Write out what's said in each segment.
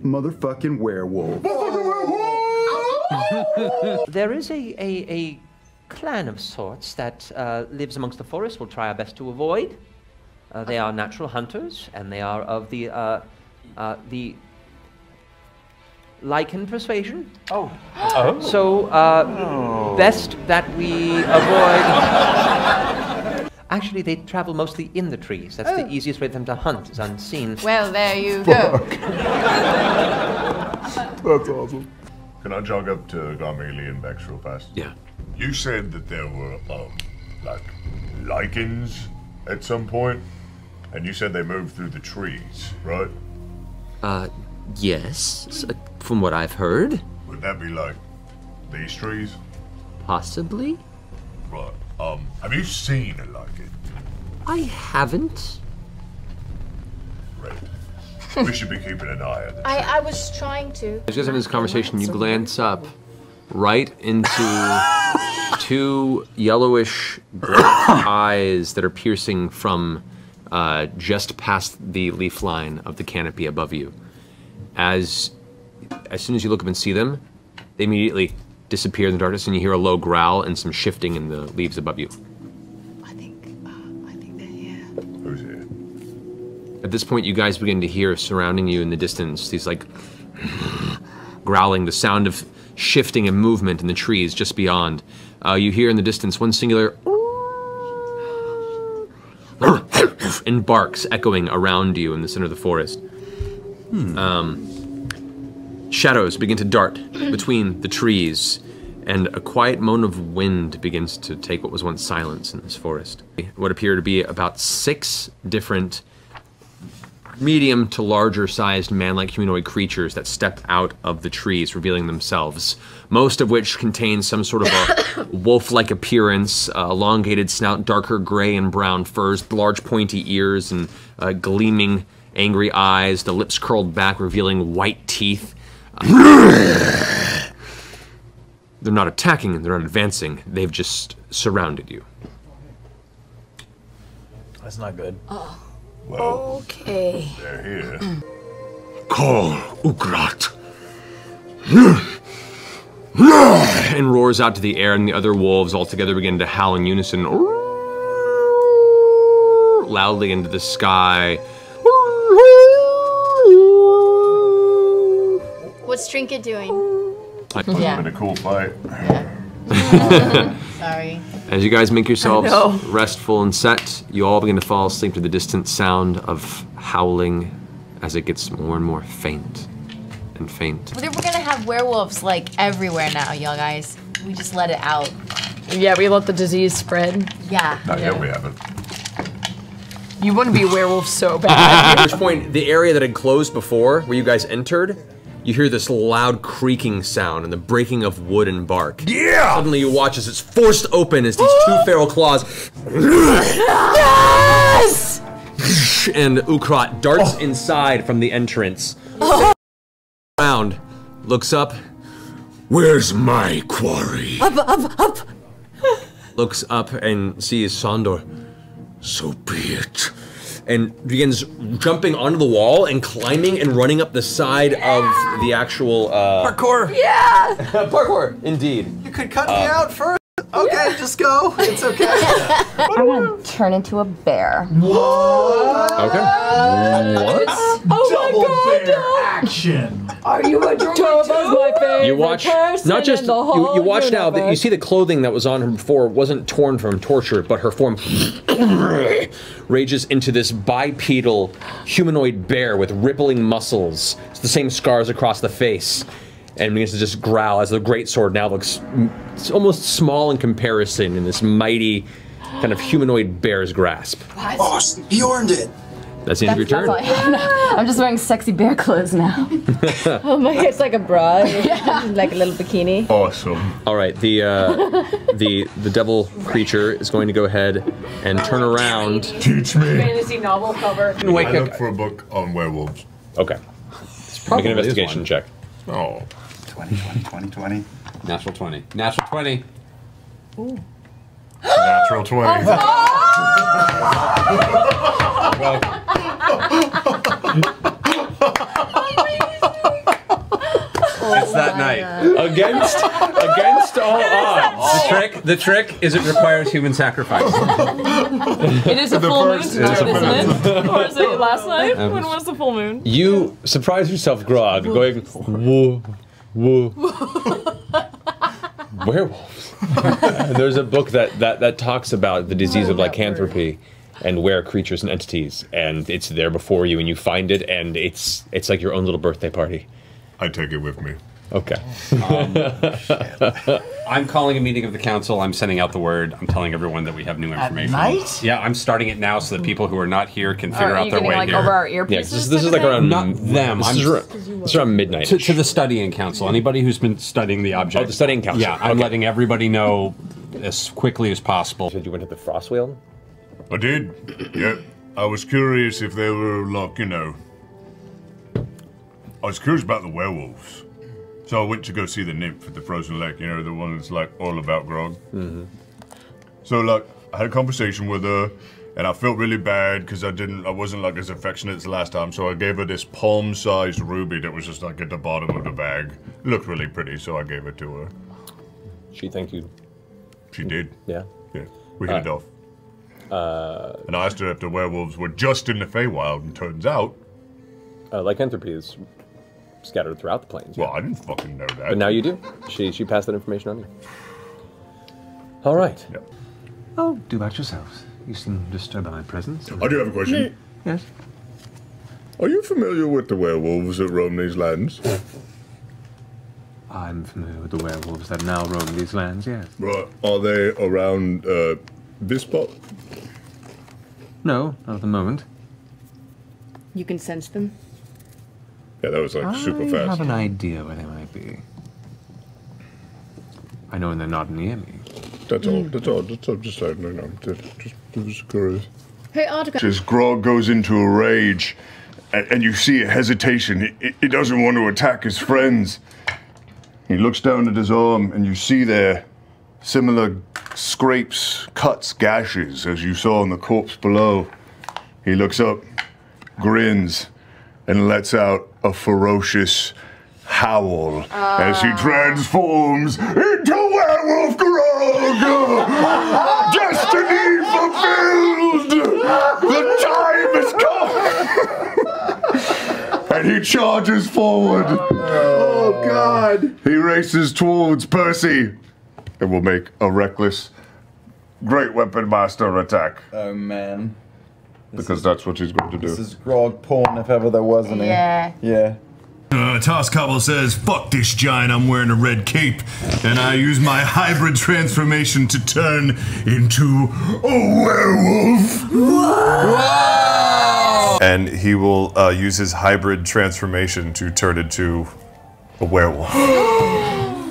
motherfucking werewolf. There is a clan of sorts that lives amongst the forest. We'll try our best to avoid. They are natural hunters, and they are of the lichen persuasion. Oh. So, best that we avoid. Actually, they travel mostly in the trees. That's the easiest way for them to hunt, is unseen. Well, there you go. That's awesome. Can I jog up to Garmeli and Bex real fast? Yeah. You said that there were, like, lichens at some point, and you said they moved through the trees, right? Yes, from what I've heard. Would that be like these trees? Possibly. Right. Have you seen a lichen? I haven't. Right. We should be keeping an eye on this. I was trying to. As you guys having this conversation, you glance up right into two yellowish black eyes that are piercing from just past the leaf line of the canopy above you. As soon as you look up and see them, they immediately disappear in the darkness, and you hear a low growl and some shifting in the leaves above you. I think they're here. Who's here? At this point, you guys begin to hear surrounding you in the distance these like growling, the sound of shifting and movement in the trees just beyond. You hear in the distance one singular and barks echoing around you in the center of the forest. Shadows begin to dart between the trees, and a quiet moan of wind begins to take what was once silence in this forest. What appear to be about 6 different medium to larger sized man-like humanoid creatures that step out of the trees, revealing themselves, most of which contain some sort of a wolf-like appearance, elongated snout, darker gray and brown furs, large pointy ears, and gleaming angry eyes, the lips curled back, revealing white teeth. They're not attacking and they're not advancing, they've just surrounded you. That's not good. Well, Okay. they're here. Call Ukrat. And roars out to the air, and the other wolves all together begin to howl in unison, loudly into the sky. What's Trinket doing? It's been a cool fight. Sorry. As you guys make yourselves restful and set, you all begin to fall asleep to the distant sound of howling as it gets more and more faint and faint. We're gonna have werewolves like everywhere now, y'all guys. We just let it out. Yeah, we let the disease spread. Yeah. Not yet, we haven't. You want to be a werewolf so bad. At which point, the area that had closed before, where you guys entered, you hear this loud creaking sound and the breaking of wood and bark. Yeah! Suddenly you watch as it's forced open as these 2 feral claws. Yes! And Ukrat darts inside from the entrance. Around, looks up. Where's my quarry? Up. Looks up and sees Sandor. So be it. And begins jumping onto the wall and climbing and running up the side of the actual Parkour! Yeah! parkour, indeed. You could cut me out first. Okay, just go. It's okay. I'm gonna turn into a bear. Okay. What? Oh my god! Action. Are you a drunk? My favorite You watch, not just, you watch now, that you see the clothing that was on her before wasn't torn from torture, but her form rages into this bipedal humanoid bear with rippling muscles. It's the same scars across the face. And begins to just growl as the greatsword now looks almost small in comparison in this mighty kind of humanoid bear's grasp. Awesome. He earned it. That's the end of your turn. I'm just wearing sexy bear clothes now. Oh my god, it's like a bra, like a little bikini. Awesome. All right, the devil creature is going to go ahead and turn around. Teach me. Fantasy novel cover. I look for a book on werewolves. Okay. Make an investigation check. Oh. 20. Natural 20. Natural 20. Ooh. Natural 20. It's that night. Against all odds. The trick is it requires human sacrifice. It is a full moon tonight, isn't it? Or was it last night? When was the full moon? You surprise yourself, Grog, going, whoa, whoa. Werewolves. There's a book that talks about the disease of lycanthropy and where creatures and entities, and it's there before you, and you find it, and it's like your own little birthday party. I take it with me. Okay. I'm calling a meeting of the council. I'm sending out the word. I'm telling everyone that we have new information. At night? Yeah, I'm starting it now so that people who are not here can figure out their way like here. over our earpieces? Yeah, this is like around not them. This is around midnight. To the studying council. Anybody who's been studying the object. Oh, the studying council. Yeah, I'm letting everybody know as quickly as possible. Did you went to the frost wheel? I did. Yeah. I was curious if they were like, I was curious about the werewolves. So I went to go see the nymph at the frozen lake, the one that's like all about grog. Mm-hmm. So like, I had a conversation with her, and I felt really bad because I wasn't like as affectionate as the last time. So I gave her this palm-sized ruby that was just like at the bottom of the bag. It looked really pretty, so I gave it to her. She thanked you. She did. Yeah. Yeah. We hit it off. And I asked her if the werewolves were just in the Feywild, and turns out, lycanthropy is scattered throughout the plains. Well, I didn't fucking know that. But now you do. She passed that information on you. All right. Yep. Oh, do about yourselves. You seem disturbed by my presence. I do have a question. Yes? Are you familiar with the werewolves that roam these lands? I'm familiar with the werewolves that now roam these lands, yes. Right. Are they around this spot? No, not at the moment. You can sense them? Yeah, that was like super fast. I have an idea where they might be. I know when they're not near me. That's all. That's all. Just just curious. Hey, Artica. As Grog goes into a rage, and you see a hesitation, he doesn't want to attack his friends. He looks down at his arm, and you see there similar scrapes, cuts, gashes, as you saw on the corpse below. He looks up, grins, and lets out a ferocious howl as he transforms into Werewolf Grog! Destiny fulfilled! The time has come! And he charges forward. Oh, God. He races towards Percy and will make a reckless, great weapon master attack. Oh, man. Because that's what he's going to do. This is Grog porn if ever there was any. Yeah. Yeah. Toscobble says, "Fuck this giant, I'm wearing a red cape, and I use my hybrid transformation to turn into a werewolf." Wow! And he will use his hybrid transformation to turn into a werewolf.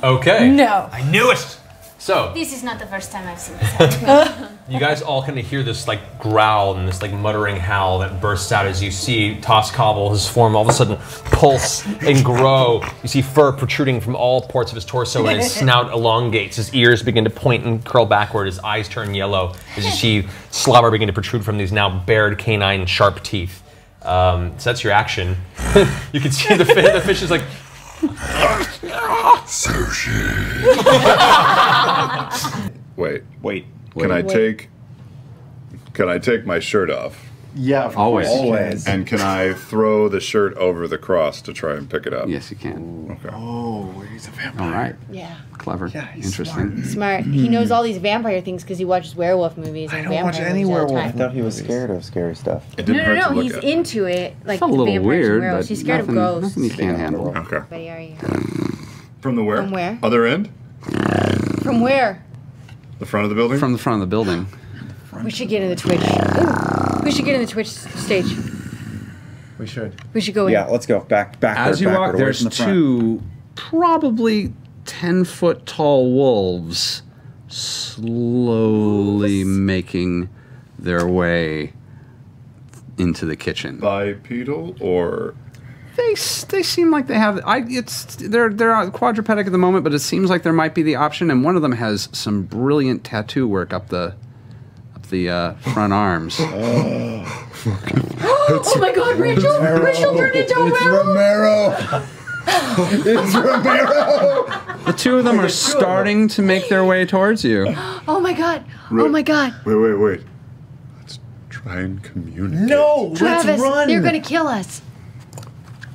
Okay. No. I knew it! So, This is not the first time I've seen this happen. you guys all kind of hear this like growl and this like muttering howl that bursts out as you see Toscobble, his form, all of a sudden pulse and grow. You see fur protruding from all parts of his torso, and his snout elongates. His ears begin to point and curl backward. His eyes turn yellow as you see slobber begin to protrude from these now bared canine sharp teeth. So that's your action. You can see the fish is like... Wait. Wait. Can I take my shirt off? Yeah, of Always. course. Always. And can I throw the shirt over the cross to try and pick it up? Yes, you can. Okay. Oh, he's a vampire. All right. Yeah. Clever. Yeah, he's Interesting. Smart. He knows all these vampire things because he watches werewolf movies. And I don't watch vampire any movies all the werewolf. time. I thought he was scared of scary stuff. It didn't hurt to look He's at. into it. Like It's a little vampires weird, and werewolves. but He's scared nothing, of ghosts. nothing you can't handle. Okay. Buddy, are you? From the where? From where? Other end? From where? The front of the building? From the front of the building. We should get in the Twitch. Ooh, we should get in the Twitch stage. We should. We should go in. Yeah, let's go. Backward, As you walk, away there's from the front. two probably 10-foot tall wolves slowly making their way into the kitchen. Bipedal or... They seem like they have. They're quadrupedic at the moment, but it seems like there might be the option. And one of them has some brilliant tattoo work up the front arms. Oh my God, Rachel! Rachel turned into a It's werewolf. Romero! It's Romero! The two of them are starting to make their way towards you. Oh my god. Oh my god. Wait. Let's try and communicate. No, Travis, let's run. they're gonna kill us.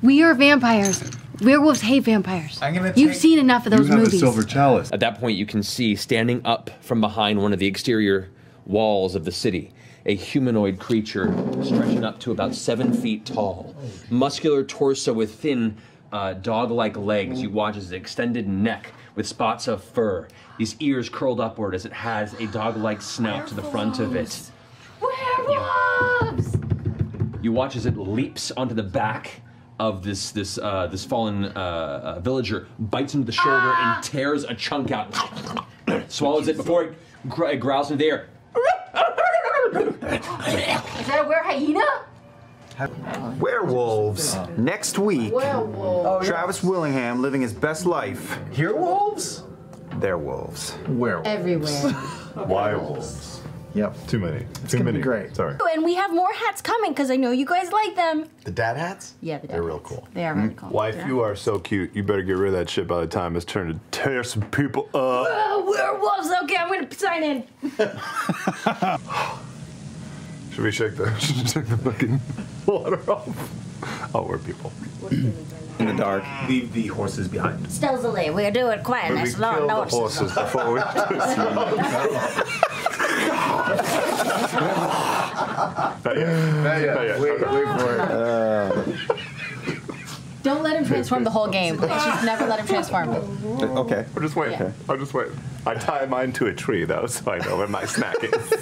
We are vampires. Werewolves hate vampires. You've seen enough of those movies. Chalice. At that point, you can see, standing up from behind one of the exterior walls of the city, a humanoid creature stretching up to about 7 feet tall. Muscular torso with thin, dog-like legs. You watch his extended neck with spots of fur. These ears curled upward as it has a dog-like snout to the front of it. Werewolves! You watch as it leaps onto the back of this fallen villager, bites into the shoulder and tears a chunk out. Swallows it before it growls into the air. Is that a hyena? Werewolves. Next week, Werewolves. Travis Willingham living his best life. Here wolves? They're wolves. Werewolves. Everywhere. Wolves. Yep. Too many. It's gonna be great. Sorry. And we have more hats coming because I know you guys like them. The dad hats? Yeah, They're real cool. They are really cool. Wife, you are so cute. You better get rid of that shit by the time it's turned to tear some people up. Oh, werewolves. Okay, I'm gonna sign in. Should we shake the fucking water off? Oh, we're people. In the dark. Leave the horses behind. Stealthily, we'll do it quiet. We Nice long kill the notes. horses before we Wait for it. Don't let him transform the whole game. Please just never let him transform. Okay. I'll just wait. Yeah. I'll just wait. I tie mine to a tree, though, so I know where my snack is.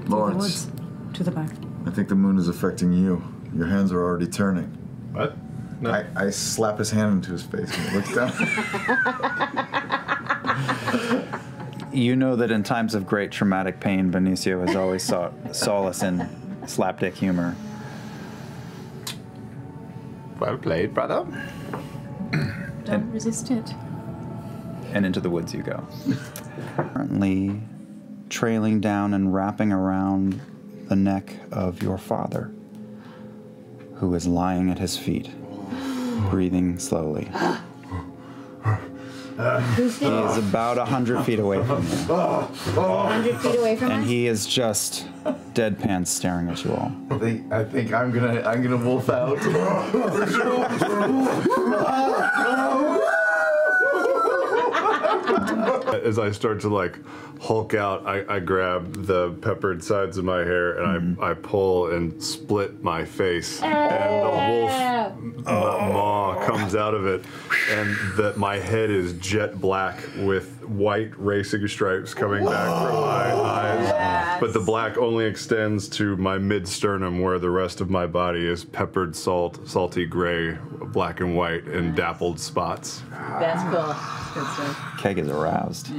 Lawrence, To the back. I think the moon is affecting you. Your hands are already turning. What? No. I slap his hand into his face and he looks down. You know that in times of great traumatic pain, Benicio has always sought solace in slapdick humor. Well played, brother. Don't resist it. And into the woods you go. Currently trailing down and wrapping around the neck of your father, who is lying at his feet, breathing slowly. He is about 100 feet away from you. 100 feet away from And us? he is just deadpan staring at you all. I think I'm gonna wolf out. As I start to like hulk out, I grab the peppered sides of my hair and I pull and split my face, and the wolf maw comes out of it, and that my head is jet black with white racing stripes coming back from my eyes, but the black only extends to my mid-sternum, where the rest of my body is peppered salty gray, black and white, and dappled spots. That's cool. Good stuff. Keg is aroused.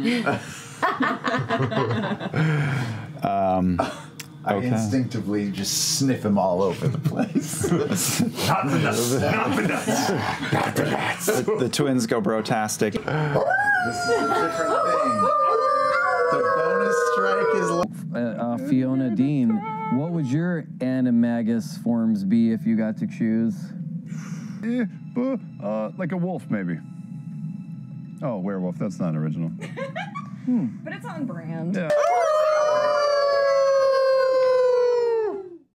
I instinctively just sniff him all over the place. Not the nuts. Not the nuts. Not the nuts. The twins go brotastic. This is a different thing. The bonus strike is. Fiona Dean, what would your animagus forms be if you got to choose? Like a wolf, maybe. Oh, werewolf. That's not original. But it's on brand. Yeah.